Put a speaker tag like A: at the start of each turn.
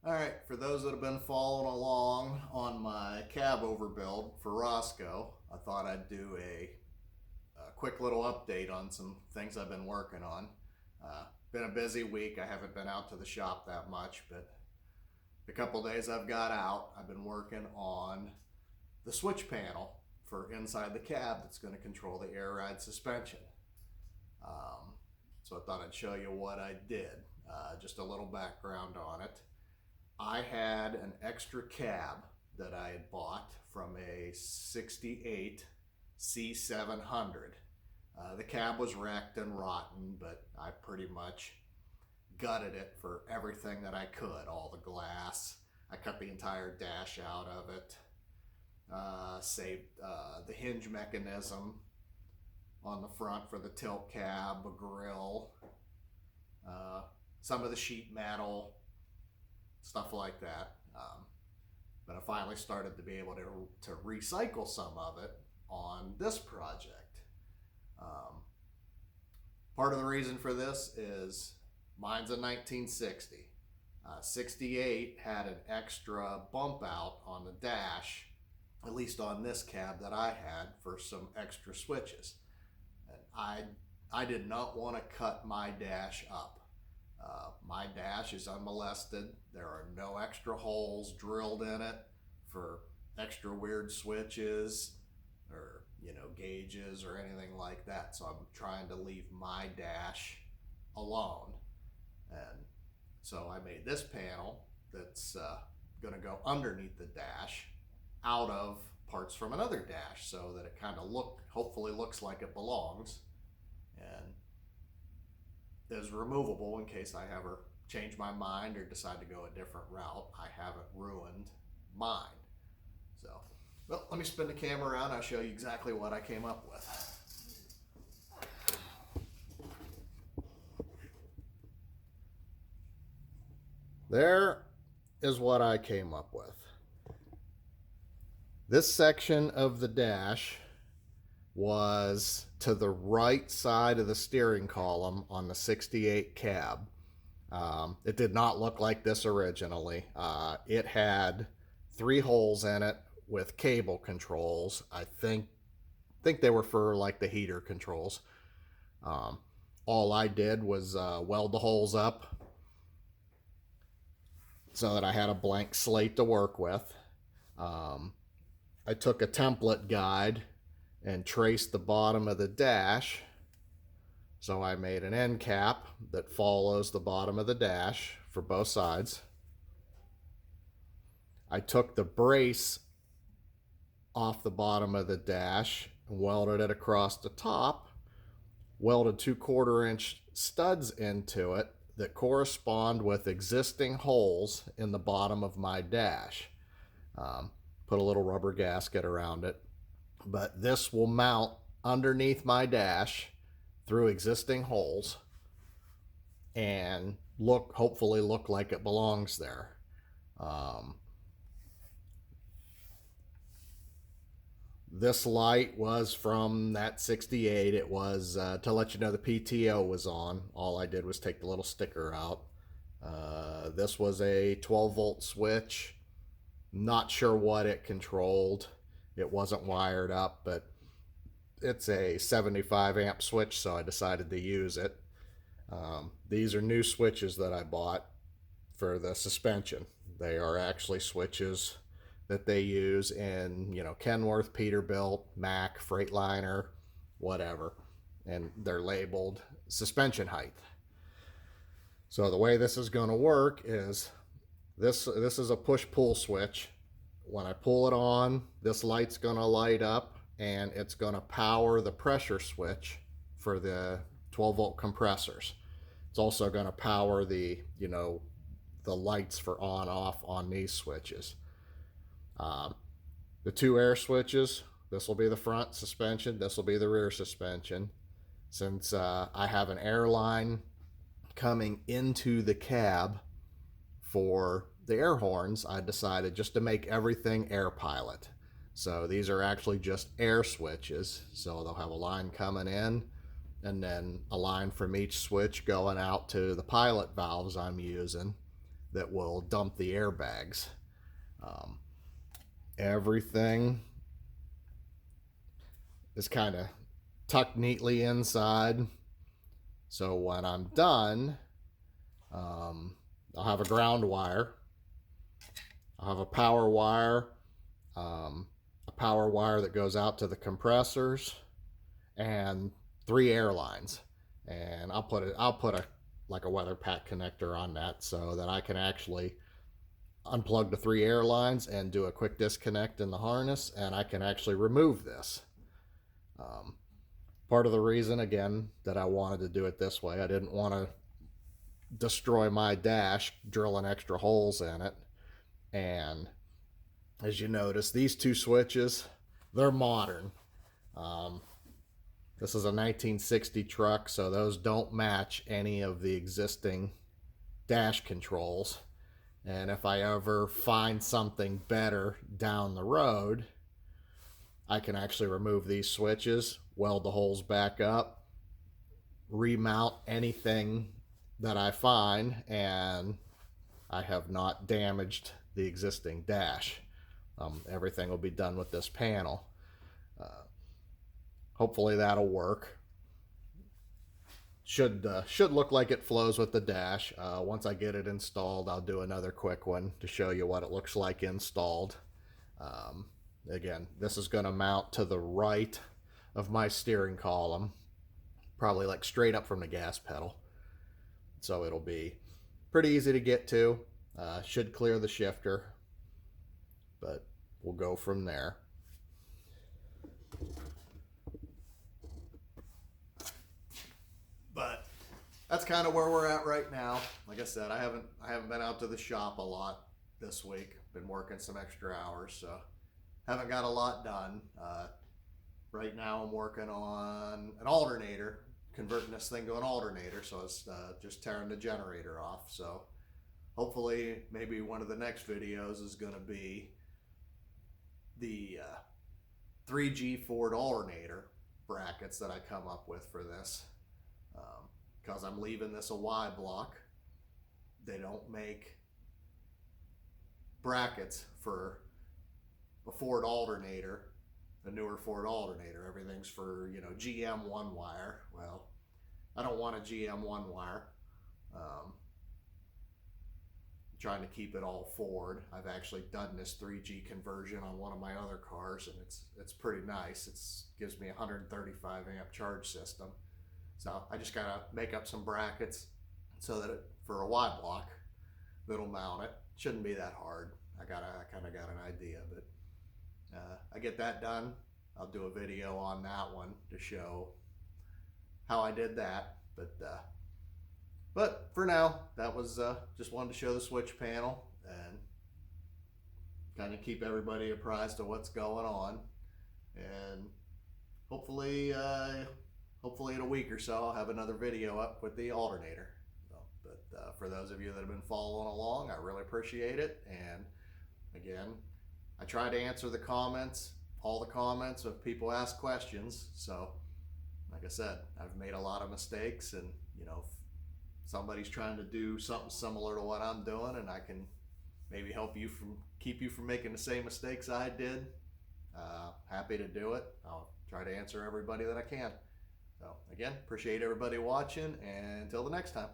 A: All right, for those that have been following along on my cab overbuild for Roscoe, I thought I'd do a quick little update on some things I've been working on. Been a busy week. I haven't been out to the shop that much, but the couple days I've got out, I've been working on the switch panel for inside the cab that's going to control the air ride suspension. So I thought I'd show you what I did. Just a little background on it. I had an extra cab that I had bought from a 68 C600. The cab was wrecked and rotten, but I pretty much gutted it for everything that I could. All the glass. I cut the entire dash out of it. Saved the hinge mechanism on the front for the tilt cab, a grill, some of the sheet metal, stuff like that. But I finally started to be able to recycle some of it on this project. Part of the reason for this is mine's a 1960. 68 had an extra bump out on the dash, at least on this cab that I had, for some extra switches. And I did not want to cut my dash up. My dash is unmolested. There are no extra holes drilled in it for extra weird switches or gauges or anything like that. So I'm trying to leave my dash alone. And so I made this panel that's going to go underneath the dash out of parts from another dash so that it kind of hopefully looks like it belongs, and is removable in case I ever change my mind or decide to go a different route. I haven't ruined mine. So, well, let me spin the camera around. I'll show you exactly what I came up with. There is what I came up with. This section of the dash was to the right side of the steering column on the 68 cab. It did not look like this originally. It had 3 holes in it with cable controls. I think they were for like the heater controls. All I did was weld the holes up so that I had a blank slate to work with. I took a template guide and traced the bottom of the dash. So I made an end cap that follows the bottom of the dash for both sides. I took the brace off the bottom of the dash and welded it across the top, welded 2/4 inch studs into it that correspond with existing holes in the bottom of my dash. Put a little rubber gasket around it. But this will mount underneath my dash through existing holes and hopefully look like it belongs there. This light was from that 68. It was to let you know the PTO was on. All I did was take the little sticker out. This was a 12-volt switch. Not sure what it controlled. It wasn't wired up, but it's a 75 amp switch, so I decided to use it. These are new switches that I bought for the suspension. They are actually switches that they use in, Kenworth, Peterbilt, Mack, Freightliner, whatever. And they're labeled suspension height. So the way this is going to work is this is a push-pull switch. When I pull it on, this light's going to light up and it's going to power the pressure switch for the 12-volt compressors. It's also going to power the lights for on-off on these switches. The 2 air switches, this will be the front suspension, this will be the rear suspension. Since I have an air line coming into the cab for the air horns, I decided just to make everything air pilot. So these are actually just air switches. So they'll have a line coming in and then a line from each switch going out to the pilot valves I'm using. that will dump the airbags. Everything is kind of tucked neatly inside. So when I'm done, I'll have a ground wire. I'll have a power wire, that goes out to the compressors, and 3 air lines. And I'll put a like a weather pack connector on that so that I can actually unplug the 3 air lines and do a quick disconnect in the harness, and I can actually remove this. Part of the reason, again, that I wanted to do it this way, I didn't want to destroy my dash drilling extra holes in it. And as you notice, these 2 switches, they're modern. This is a 1960 truck, so those don't match any of the existing dash controls. And if I ever find something better down the road, I can actually remove these switches, weld the holes back up, remount anything that I find, and I have not damaged the existing dash. Everything will be done with this panel. Hopefully that'll work. Should look like it flows with the dash. Once I get it installed, I'll do another quick one to show you what it looks like installed. Again, this is going to mount to the right of my steering column, probably like straight up from the gas pedal. So it'll be pretty easy to get to. Should clear the shifter, but we'll go from there. But that's kind of where we're at right now. Like I said, I haven't been out to the shop a lot this week. Been working some extra hours, so haven't got a lot done. Right now I'm working on an alternator, converting this thing to an alternator, so it's just tearing the generator off. So hopefully maybe one of the next videos is going to be the 3G Ford alternator brackets that I come up with for this. Because I'm leaving this a Y block. They don't make brackets for a Ford alternator, a newer Ford alternator. Everything's for, GM one wire. Well, I don't want a GM one wire. Trying to keep it all Ford. I've actually done this 3G conversion on one of my other cars, and it's pretty nice. It gives me a 135 amp charge system. So I just gotta make up some brackets so that for a Y block that'll mount it. Shouldn't be that hard. I kind of got an idea, but I get that done. I'll do a video on that one to show how I did that. But for now, that was just wanted to show the switch panel and kind of keep everybody apprised of what's going on. And hopefully in a week or so, I'll have another video up with the alternator. But for those of you that have been following along, I really appreciate it. And again, I try to answer the comments, all the comments if people ask questions. So like I said, I've made a lot of mistakes, and if somebody's trying to do something similar to what I'm doing and I can maybe keep you from making the same mistakes I did, happy to do it. I'll try to answer everybody that I can. So again, appreciate everybody watching, and until the next time.